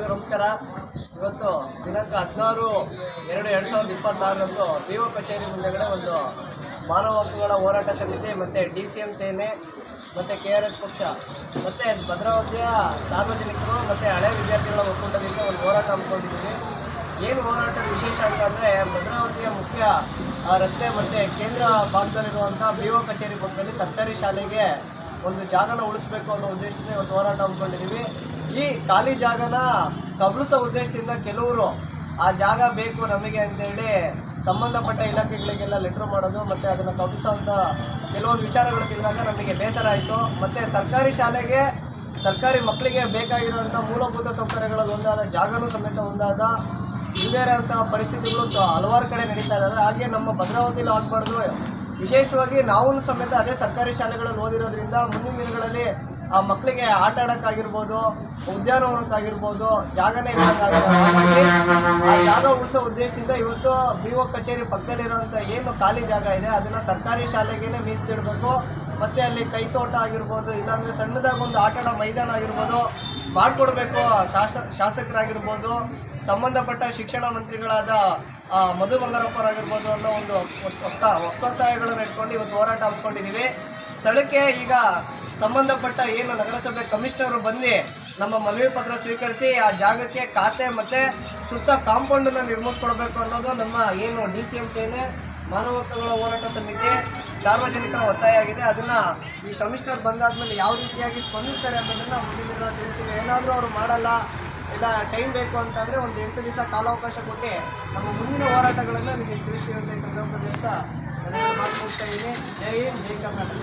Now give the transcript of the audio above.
ನಮಸ್ಕಾರ. ಇವತ್ತು ದಿನಾಂಕ 16/2/2026 BO ಕಚೇರಿ ಮುಂದೆಗಡೆ ಒಂದು ಮಾನವ ಹಕ್ಕುಗಳ ಹೋರಾಟ ಸಮಿತಿ ಮತ್ತು DCM ಸೇನೆ ಮತ್ತು KRS ಪಕ್ಷ ಮತ್ತು ಭದ್ರಾವತಿಯ ಸಾರ್ವಜನಿಕರು ಮತ್ತು ಹಳೆ ವಿದ್ಯಾರ್ಥಿಗಳ ಒಕ್ಕೂಟದಿಂದ ಒಂದು ಹೋರಾಟ ಹಮ್ಮಿಕೊಂಡಿದ್ದೀವಿ. ಏನು ಹೋರಾಟದ ವಿಶೇಷ ಅಂತಂದರೆ, ಭದ್ರಾವತಿಯ ಮುಖ್ಯ ರಸ್ತೆ ಮತ್ತು ಕೇಂದ್ರ ಭಾಗದಲ್ಲಿರುವಂಥ BO ಕಚೇರಿ ಪಕ್ಕದಲ್ಲಿ ಸರ್ಕಾರಿ ಶಾಲೆಗೆ ಒಂದು ಜಾಗನ ಉಳಿಸಬೇಕು ಅನ್ನೋ ಉದ್ದೇಶದಿಂದ ಇವತ್ತು ಹೋರಾಟ ಹಮ್ಮಿಕೊಂಡಿದ್ದೀವಿ. ಈ ಖಾಲಿ ಜಾಗನ ಕಬಳಿಸೋ ಉದ್ದೇಶದಿಂದ ಕೆಲವರು ಆ ಜಾಗ ಬೇಕು ನಮಗೆ ಅಂತೇಳಿ ಸಂಬಂಧಪಟ್ಟ ಇಲಾಖೆಗಳಿಗೆಲ್ಲ ಲೆಟ್ರ್ ಮಾಡೋದು ಮತ್ತು ಅದನ್ನು ಕಬಳಿಸೋಂಥ ಕೆಲವೊಂದು ವಿಚಾರಗಳು ತಿಳಿದಾಗ ನಮಗೆ ಬೇಸರ ಆಯಿತು. ಮತ್ತು ಸರ್ಕಾರಿ ಶಾಲೆಗೆ ಸರ್ಕಾರಿ ಮಕ್ಕಳಿಗೆ ಬೇಕಾಗಿರುವಂಥ ಮೂಲಭೂತ ಸೌಕರ್ಯಗಳಲ್ಲಿ ಒಂದಾದ ಜಾಗನೂ ಸಮೇತ ಒಂದಾದ ಇಲ್ಲದೇ ಇರೋಂಥ ಪರಿಸ್ಥಿತಿಗಳು ಹಲವಾರು ಕಡೆ ನಡೀತಾ ಇದ್ದಾವೆ. ಹಾಗೆ ನಮ್ಮ ಭದ್ರಾವತಿಯಲ್ಲಿ ಆಗಬಾರ್ದು. ವಿಶೇಷವಾಗಿ ನಾವು ಸಮೇತ ಅದೇ ಸರ್ಕಾರಿ ಶಾಲೆಗಳಲ್ಲಿ ಓದಿರೋದ್ರಿಂದ ಮುಂದಿನ ದಿನಗಳಲ್ಲಿ ಆ ಮಕ್ಕಳಿಗೆ ಆಟ ಆಡೋಕ್ಕಾಗಿರ್ಬೋದು, ಉದ್ಯಾನವನಕ್ಕಾಗಿರ್ಬೋದು ಜಾಗನೇ ಇರೋಕ್ಕಾಗಿರ್ಬೋದು. ಆ ಜಾಗ ಉಳಿಸೋ ಉದ್ದೇಶದಿಂದ ಇವತ್ತು BO ಕಚೇರಿ ಪಕ್ಕದಲ್ಲಿರೋಂಥ ಏನು ಖಾಲಿ ಜಾಗ ಇದೆ ಅದನ್ನು ಸರ್ಕಾರಿ ಶಾಲೆಗೇ ಮೀಸಲಿಡಬೇಕು. ಮತ್ತು ಅಲ್ಲಿ ಕೈತೋಟ ಆಗಿರ್ಬೋದು, ಇಲ್ಲಾಂದರೆ ಸಣ್ಣದಾಗಿ ಒಂದು ಆಟಾಡೋ ಮೈದಾನ ಆಗಿರ್ಬೋದು ಮಾಡಿಕೊಡ್ಬೇಕು. ಶಾಸಕರಾಗಿರ್ಬೋದು, ಸಂಬಂಧಪಟ್ಟ ಶಿಕ್ಷಣ ಮಂತ್ರಿಗಳಾದ ಮಧು ಬಂಗಾರಪ್ಪರಾಗಿರ್ಬೋದು ಅನ್ನೋ ಒಂದು ಒಕ್ಕತ್ತಾಯಗಳನ್ನು ಇಟ್ಕೊಂಡು ಇವತ್ತು ಹೋರಾಟ ಹಮ್ಮಿಕೊಂಡಿದ್ದೀವಿ. ಸ್ಥಳಕ್ಕೆ ಈಗ ಸಂಬಂಧಪಟ್ಟ ಏನು ನಗರಸಭೆ ಕಮಿಷನರು ಬಂದು ನಮ್ಮ ಮನವಿ ಪತ್ರ ಸ್ವೀಕರಿಸಿ ಆ ಜಾಗಕ್ಕೆ ಖಾತೆ ಮತ್ತು ಸುತ್ತ ಕಾಂಪೌಂಡನ್ನು ನಿರ್ಮಿಸ್ಕೊಡ್ಬೇಕು ಅನ್ನೋದು ನಮ್ಮ ಏನು DCM ಸೇನೆ ಮಾನವ ಹಕ್ಕುಗಳ ಹೋರಾಟ ಸಮಿತಿ ಸಾರ್ವಜನಿಕರ ಒತ್ತಾಯ ಆಗಿದೆ. ಅದನ್ನು ಈ ಕಮಿಷನರ್ ಬಂದಾದ್ಮೇಲೆ ಯಾವ ರೀತಿಯಾಗಿ ಸ್ಪಂದಿಸ್ತಾರೆ ಅನ್ನೋದನ್ನು ಮುಂದಿನ ದಿನ ತಿಳಿಸ್ತೀವಿ. ಏನಾದರೂ ಅವರು ಮಾಡಲ್ಲ, ಇಲ್ಲ ಟೈಮ್ ಬೇಕು ಅಂತಂದರೆ ಒಂದು 8 ದಿವಸ ಕಾಲಾವಕಾಶ ಕೊಟ್ಟು ನಮ್ಮ ಮುಂದಿನ ಹೋರಾಟಗಳನ್ನು ನಿಮಗೆ ತಿಳಿಸ್ತೀವಿ ಅಂತ ಈ ಸಂದರ್ಭದಲ್ಲಿ ಮಾತು ಮುಗಿಸ್ತಾ ಇದ್ದೀನಿ. ಜೈ ಹಿಂದ್, ಜೈ ಕರ್ನಾಟಕ.